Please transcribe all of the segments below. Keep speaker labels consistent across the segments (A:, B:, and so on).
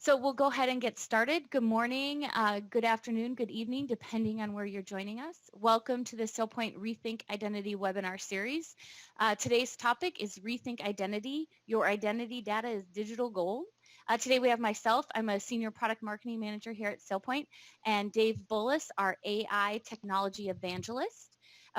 A: So we'll go ahead and get started. Good morning, good afternoon, good evening, depending on where you're joining us. Welcome to the SailPoint Rethink Identity webinar series. Today's topic is Rethink Identity. Your identity data is digital gold. Today we have myself. I'm a senior product marketing manager here at SailPoint, and Dave Bullis, our AI technology evangelist.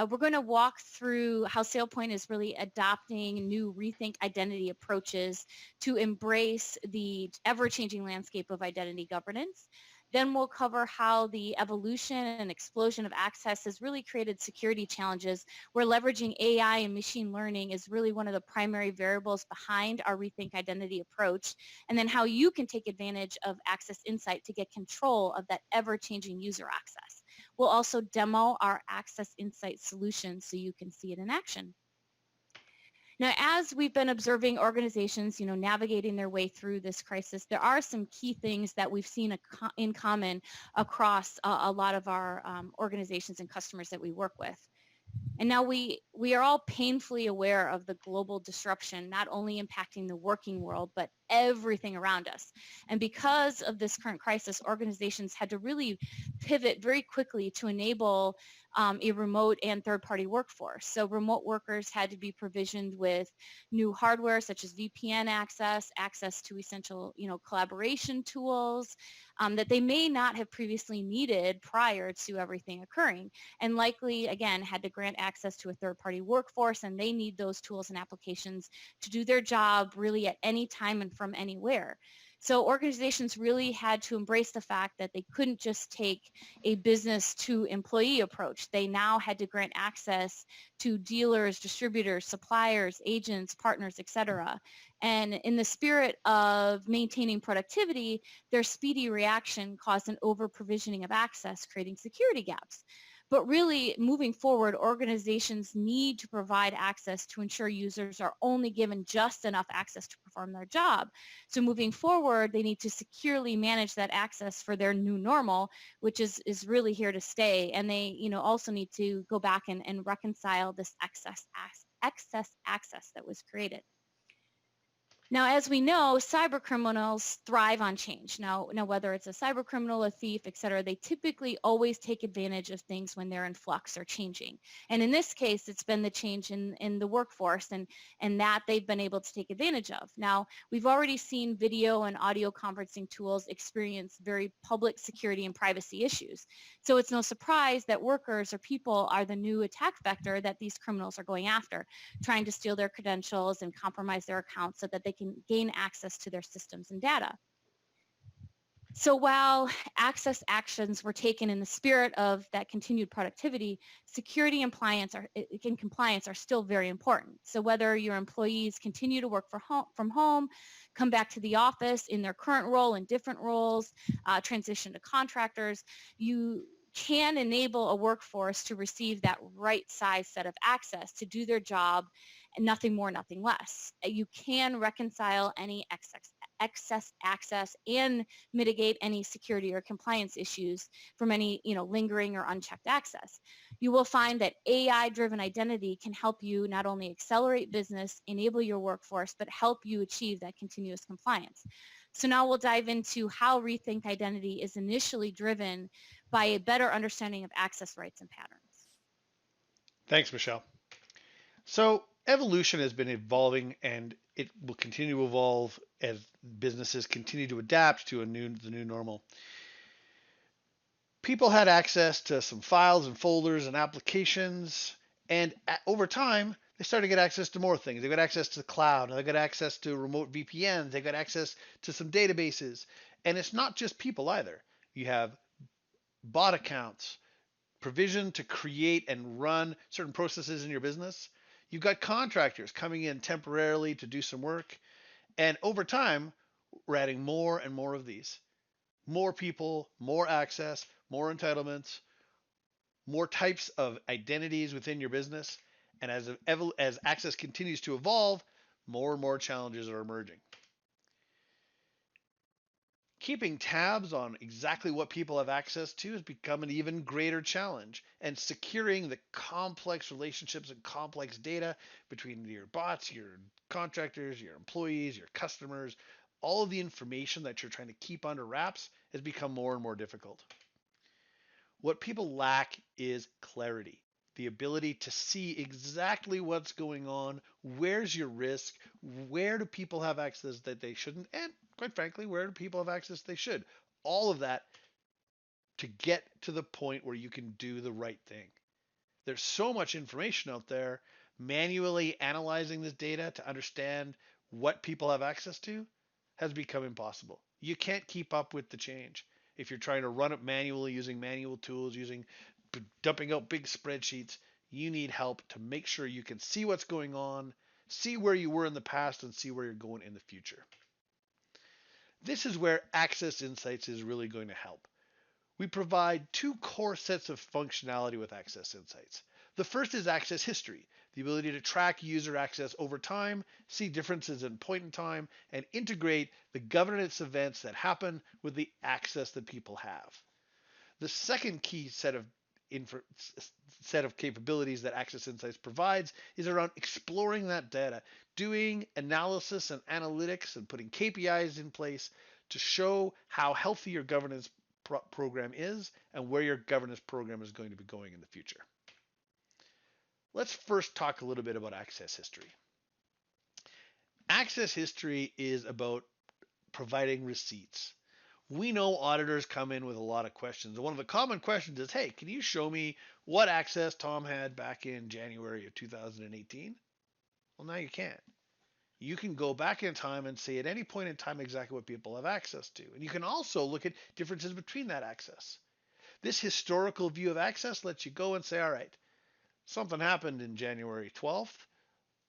A: We're going to walk through how SailPoint is really adopting new Rethink Identity approaches to embrace the ever-changing landscape of identity governance. Then we'll cover how the evolution and explosion of access has really created security challenges where leveraging AI and machine learning is really one of the primary variables behind our Rethink Identity approach, and then how you can take advantage of Access Insight to get control of that ever-changing user access. We'll also demo our Access Insight solution so you can see it in action. Now, as we've been observing organizations, navigating their way through this crisis, there are some key things that we've seen in common across a lot of our organizations and customers that we work with. And now we are all painfully aware of the global disruption, not only impacting the working world, but everything around us. And because of this current crisis, organizations had to really pivot very quickly to enable a remote and third-party workforce. So remote workers had to be provisioned with new hardware such as VPN access to essential, collaboration tools that they may not have previously needed prior to everything occurring, and likely, again, had to grant access to a third-party workforce, and they need those tools and applications to do their job really at any time and from anywhere. So organizations really had to embrace the fact that they couldn't just take a business to employee approach. They now had to grant access to dealers, distributors, suppliers, agents, partners, etc. And in the spirit of maintaining productivity, their speedy reaction caused an over-provisioning of access, creating security gaps. But really, moving forward, organizations need to provide access to ensure users are only given just enough access to perform their job. So moving forward, they need to securely manage that access for their new normal, which is really here to stay. And they, also need to go back and reconcile this excess access that was created. Now, as we know, cyber criminals thrive on change. Now, whether it's a cyber criminal, a thief, et cetera, they typically always take advantage of things when they're in flux or changing. And in this case, it's been the change in the workforce and that they've been able to take advantage of. Now, we've already seen video and audio conferencing tools experience very public security and privacy issues. So it's no surprise that workers or people are the new attack vector that these criminals are going after, trying to steal their credentials and compromise their accounts so that they can gain access to their systems and data. So while access actions were taken in the spirit of that continued productivity, security and compliance are still very important. So whether your employees continue to work from home, come back to the office in their current role, in different roles, transition to contractors, you can enable a workforce to receive that right size set of access to do their job, and nothing more, nothing less. You can reconcile any excess access and mitigate any security or compliance issues from any lingering or unchecked access. You will find that AI-driven identity can help you not only accelerate business, enable your workforce, but help you achieve that continuous compliance. So now we'll dive into how Rethink Identity is initially driven by a better understanding of access rights and patterns.
B: Thanks, Michelle. So evolution has been evolving, and it will continue to evolve as businesses continue to adapt to the new normal. People had access to some files and folders and applications, and over time, they started to get access to more things. They got access to the cloud, and they got access to remote VPNs, they got access to some databases. And it's not just people either. You have bot accounts, provision to create and run certain processes in your business. You've got contractors coming in temporarily to do some work. And over time, we're adding more and more of these. More people, more access, more entitlements, more types of identities within your business. And as access continues to evolve, more and more challenges are emerging. Keeping tabs on exactly what people have access to has become an even greater challenge, and securing the complex relationships and complex data between your bots, your contractors, your employees, your customers, all of the information that you're trying to keep under wraps has become more and more difficult. What people lack is clarity, the ability to see exactly what's going on, where's your risk, where do people have access that they shouldn't, and quite frankly, where do people have access they should. All of that to get to the point where you can do the right thing. There's so much information out there. Manually analyzing this data to understand what people have access to has become impossible. You can't keep up with the change. If you're trying to run it manually using manual tools, dumping out big spreadsheets, you need help to make sure you can see what's going on, see where you were in the past, and see where you're going in the future. This is where Access Insights is really going to help. We provide two core sets of functionality with Access Insights. The first is access history, the ability to track user access over time, see differences in point in time, and integrate the governance events that happen with the access that people have. The second key set of capabilities that Access Insights provides is around exploring that data, doing analysis and analytics, and putting KPIs in place to show how healthy your governance program is and where your governance program is going to be going in the future. Let's first talk a little bit about access history. Access history is about providing receipts. We know auditors come in with a lot of questions. One of the common questions is, hey, can you show me what access Tom had back in January of 2018? Well, now you can't. You can go back in time and say at any point in time exactly what people have access to. And you can also look at differences between that access. This historical view of access lets you go and say, all right, something happened in January 12th.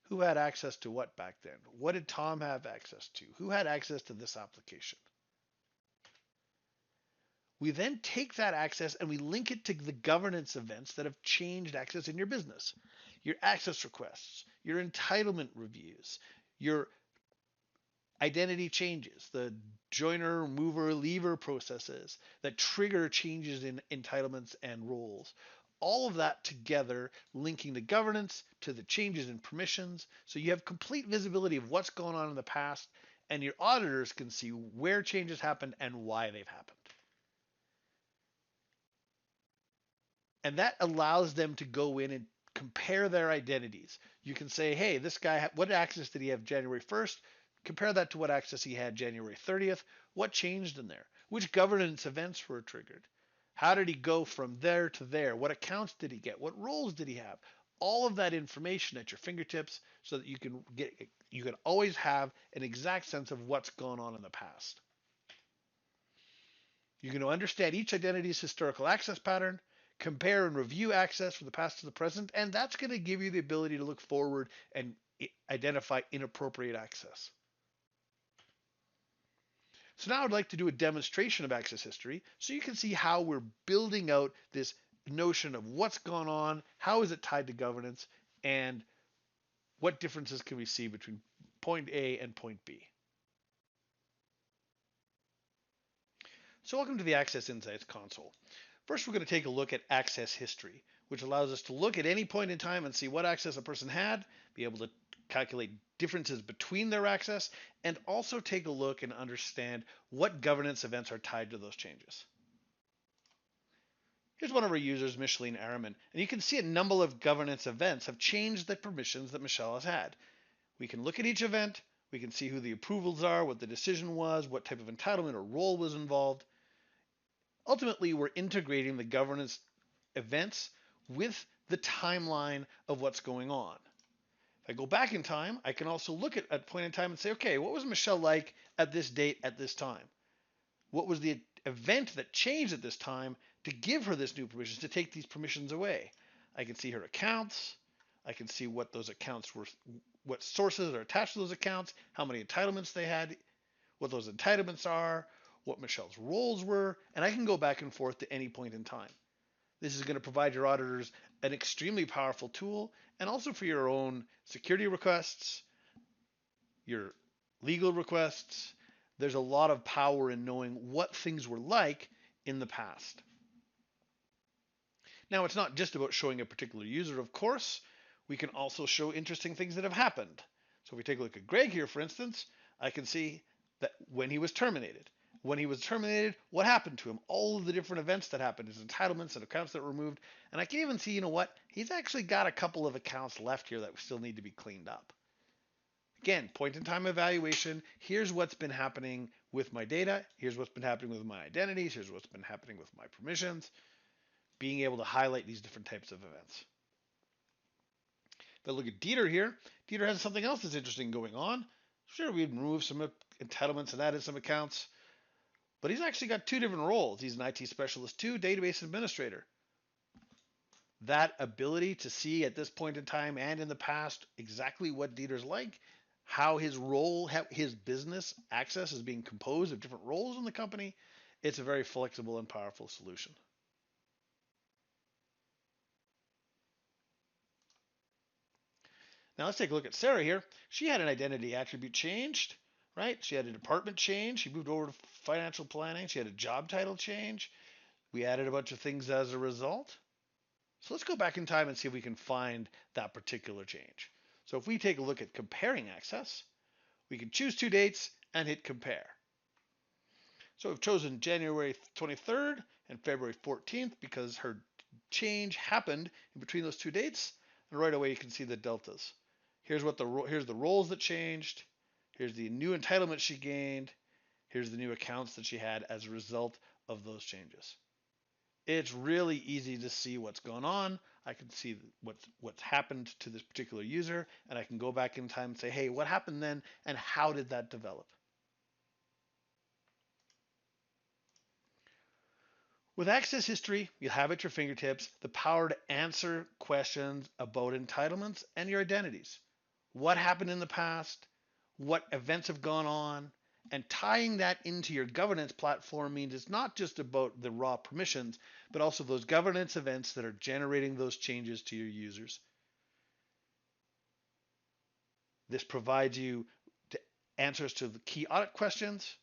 B: Who had access to what back then? What did Tom have access to? Who had access to this application? We then take that access and we link it to the governance events that have changed access in your business. Your access requests, your entitlement reviews, your identity changes, the joiner, mover, leaver processes that trigger changes in entitlements and roles. All of that together, linking the governance to the changes in permissions, so you have complete visibility of what's going on in the past, and your auditors can see where changes happened and why they've happened. And that allows them to go in and compare their identities. You can say, hey, this guy, what access did he have January 1st? Compare that to what access he had January 30th. What changed in there? Which governance events were triggered? How did he go from there to there? What accounts did he get? What roles did he have? All of that information at your fingertips so that you can always have an exact sense of what's gone on in the past. You can understand each identity's historical access pattern, compare and review access from the past to the present, and that's going to give you the ability to look forward and identify inappropriate access. So now I'd like to do a demonstration of access history so you can see how we're building out this notion of what's gone on, how is it tied to governance, and what differences can we see between point A and point B. So welcome to the Access Insights console. First, we're going to take a look at access history, which allows us to look at any point in time and see what access a person had, be able to calculate differences between their access, and also take a look and understand what governance events are tied to those changes. Here's one of our users, Micheline Araman, and you can see a number of governance events have changed the permissions that Michelle has had. We can look at each event, we can see who the approvals are, what the decision was, what type of entitlement or role was involved. Ultimately, we're integrating the governance events with the timeline of what's going on. If I go back in time, I can also look at a point in time and say, okay, what was Michelle like at this date at this time? What was the event that changed at this time to give her this new permissions, to take these permissions away? I can see her accounts. I can see what those accounts were, what sources are attached to those accounts, how many entitlements they had, what those entitlements are, what Michelle's roles were, and I can go back and forth to any point in time. This is going to provide your auditors an extremely powerful tool, and also for your own security requests, your legal requests. There's a lot of power in knowing what things were like in the past. Now, it's not just about showing a particular user, of course. We can also show interesting things that have happened. So if we take a look at Greg here, for instance, I can see that when he was terminated. When he was terminated, what happened to him? All of the different events that happened, his entitlements and accounts that were removed. And I can even see, you know what? He's actually got a couple of accounts left here that still need to be cleaned up. Again, point in time evaluation. Here's what's been happening with my data. Here's what's been happening with my identities. Here's what's been happening with my permissions. Being able to highlight these different types of events. If I look at Dieter here, Dieter has something else that's interesting going on. Sure, we've removed some entitlements and added some accounts, but he's actually got two different roles. He's an IT specialist too, database administrator. That ability to see at this point in time and in the past exactly what Dieter's like, how his role, how his business access is being composed of different roles in the company, it's a very flexible and powerful solution. Now let's take a look at Sarah here. She had an identity attribute changed, right? She had a department change. She moved over to financial planning. She had a job title change. We added a bunch of things as a result. So let's go back in time and see if we can find that particular change. So if we take a look at comparing access, we can choose two dates and hit compare. So we've chosen January 23rd and February 14th because her change happened in between those two dates, and right away you can see the deltas. Here's the roles that changed. Here's the new entitlement she gained. Here's the new accounts that she had as a result of those changes. It's really easy to see what's going on. I can see what's happened to this particular user, and I can go back in time and say, hey, what happened then, and how did that develop? With Access History, you have at your fingertips the power to answer questions about entitlements and your identities. What happened in the past? What events have gone on? And tying that into your governance platform means it's not just about the raw permissions, but also those governance events that are generating those changes to your users. This provides you answers to the key audit questions,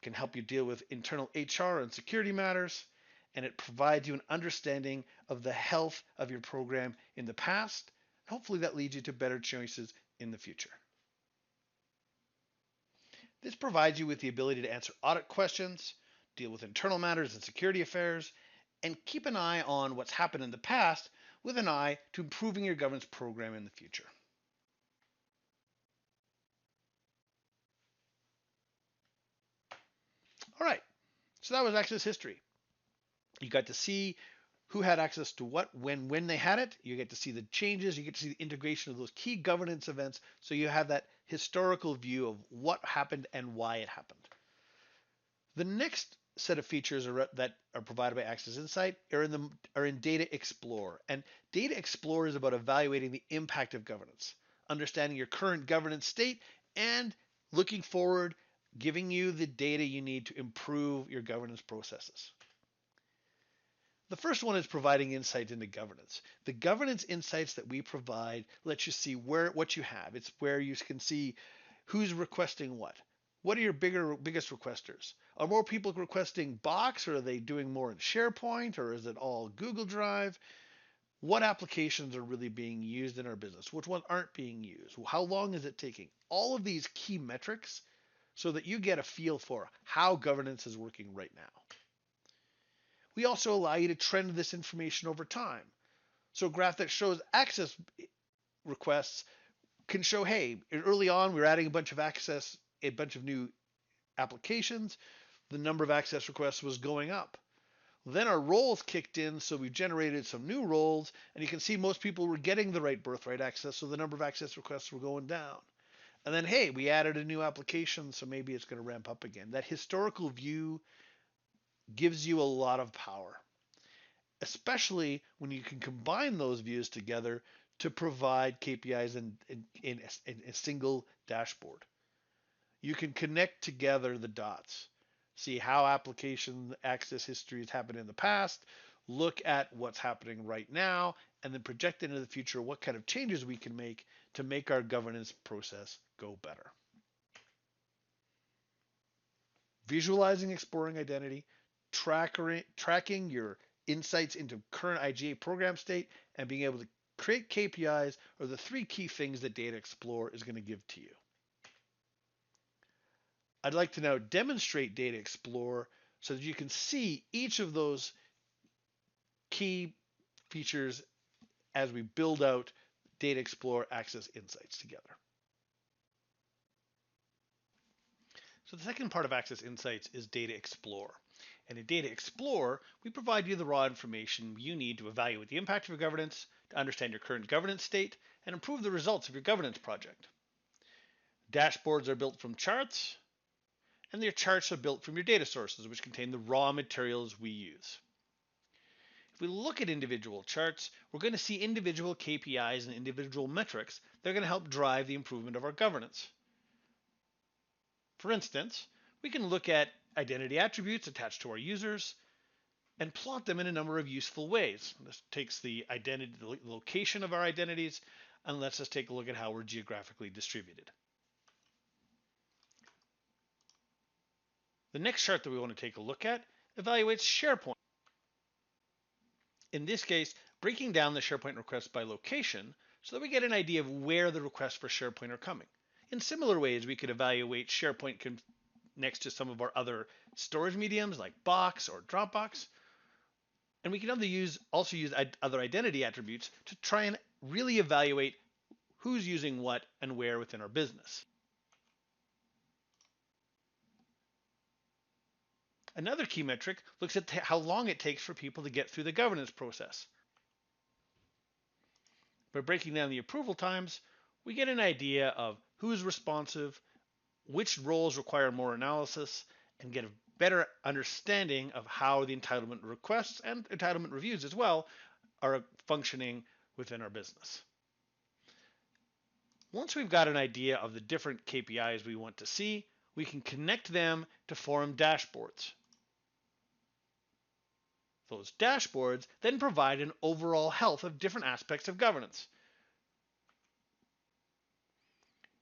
B: can help you deal with internal HR and security matters, and it provides you an understanding of the health of your program in the past. Hopefully that leads you to better choices in the future. This provides you with the ability to answer audit questions, deal with internal matters and security affairs, and keep an eye on what's happened in the past with an eye to improving your governance program in the future. All right, so that was Access History. You got to see who had access to what, when they had it. You get to see the changes. You get to see the integration of those key governance events. So you have that historical view of what happened and why it happened. The next set of features that are provided by Access Insight are in Data Explorer. And Data Explorer is about evaluating the impact of governance, understanding your current governance state, and looking forward, giving you the data you need to improve your governance processes. The first one is providing insight into governance. The governance insights that we provide let you see what you have. It's where you can see who's requesting what. What are your biggest requesters? Are more people requesting Box, or are they doing more in SharePoint, or is it all Google Drive? What applications are really being used in our business? Which ones aren't being used? How long is it taking? All of these key metrics so that you get a feel for how governance is working right now. We also allow you to trend this information over time. So a graph that shows access requests can show, hey, early on we were adding a bunch of new applications. The number of access requests was going up. Then our roles kicked in, so we generated some new roles, and you can see most people were getting the right birthright access, so the number of access requests were going down. And then, hey, we added a new application, so maybe it's going to ramp up again. That historical view gives you a lot of power, especially when you can combine those views together to provide KPIs in a single dashboard. You can connect together the dots, see how application access history has happened in the past, look at what's happening right now, and then project into the future what kind of changes we can make to make our governance process go better. Visualizing, exploring identity, tracking your insights into current IGA program state, and being able to create KPIs are the three key things that Data Explorer is going to give to you. I'd like to now demonstrate Data Explorer so that you can see each of those key features as we build out Data Explorer Access Insights together. So the second part of Access Insights is Data Explorer. And in Data Explorer, we provide you the raw information you need to evaluate the impact of your governance, to understand your current governance state, and improve the results of your governance project. Dashboards are built from charts, and your charts are built from your data sources, which contain the raw materials we use. If we look at individual charts, we're going to see individual KPIs and individual metrics that are going to help drive the improvement of our governance. For instance, we can look at identity attributes attached to our users and plot them in a number of useful ways. This takes the identity, the location of our identities, and lets us take a look at how we're geographically distributed. The next chart that we want to take a look at evaluates SharePoint. In this case, breaking down the SharePoint requests by location so that we get an idea of where the requests for SharePoint are coming. In similar ways, we could evaluate SharePoint next to some of our other storage mediums like Box or Dropbox. And we can also use other identity attributes to try and really evaluate who's using what and where within our business. Another key metric looks at how long it takes for people to get through the governance process. By breaking down the approval times, we get an idea of who's responsive, which roles require more analysis, and get a better understanding of how the entitlement requests and entitlement reviews as well are functioning within our business. Once we've got an idea of the different KPIs we want to see, we can connect them to form dashboards. Those dashboards then provide an overall health of different aspects of governance.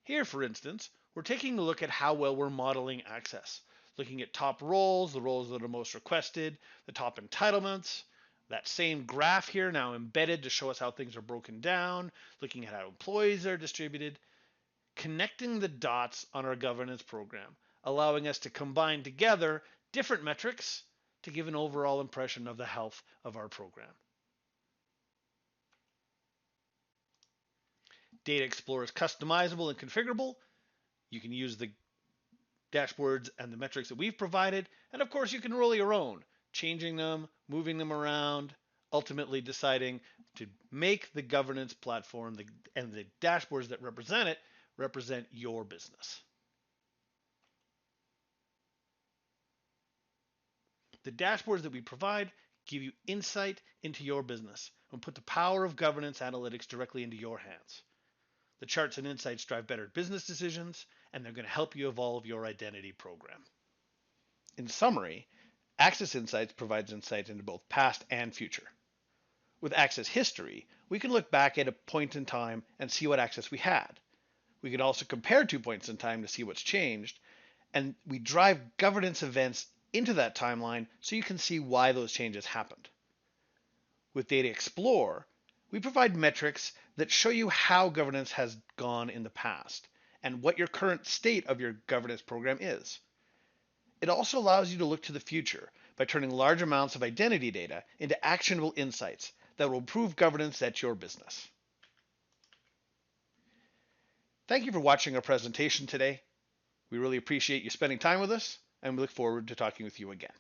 B: Here, for instance, we're taking a look at how well we're modeling access, looking at top roles, the roles that are most requested, the top entitlements, that same graph here now embedded to show us how things are broken down, looking at how employees are distributed, connecting the dots on our governance program, allowing us to combine together different metrics to give an overall impression of the health of our program. Data Explorer is customizable and configurable. You can use the dashboards and the metrics that we've provided, and of course you can roll your own, changing them, moving them around, ultimately deciding to make the governance platform and the dashboards that represent it represent your business. The dashboards that we provide give you insight into your business and put the power of governance analytics directly into your hands. The charts and insights drive better business decisions, and they're going to help you evolve your identity program. In summary, Access Insights provides insights into both past and future. With Access History, we can look back at a point in time and see what access we had. We can also compare 2 points in time to see what's changed, and we drive governance events into that timeline so you can see why those changes happened. With Data Explorer, we provide metrics that show you how governance has gone in the past and what your current state of your governance program is. It also allows you to look to the future by turning large amounts of identity data into actionable insights that will improve governance at your business. Thank you for watching our presentation today. We really appreciate you spending time with us, and we look forward to talking with you again.